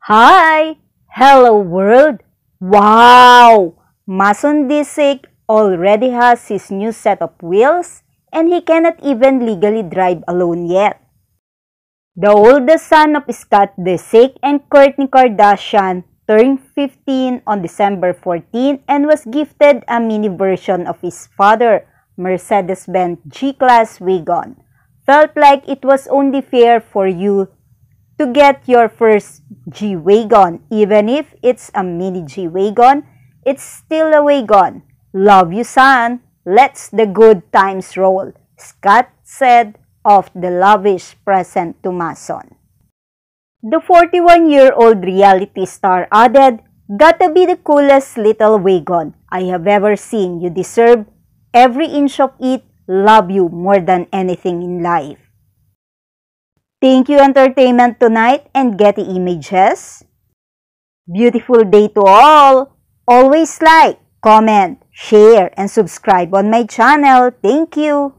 Hi! Hello world! Wow! Mason Disick already has his new set of wheels and he cannot even legally drive alone yet. The oldest son of Scott Disick and Kourtney Kardashian turned 15 on December 14 and was gifted a mini version of his father, Mercedes-Benz G-Class wagon. Felt like it was only fair for you to get your first G-Wagon. Even if it's a mini G-Wagon, it's still a wagon. Love you, son. Let's the good times roll, Scott said of the lavish present to Mason. The 41-year-old reality star added, "Gotta be the coolest little wagon I have ever seen. You deserve every inch of it. Love you more than anything in life." Thank you, Entertainment Tonight and Getty Images. Beautiful day to all. Always like, comment, share, and subscribe on my channel. Thank you.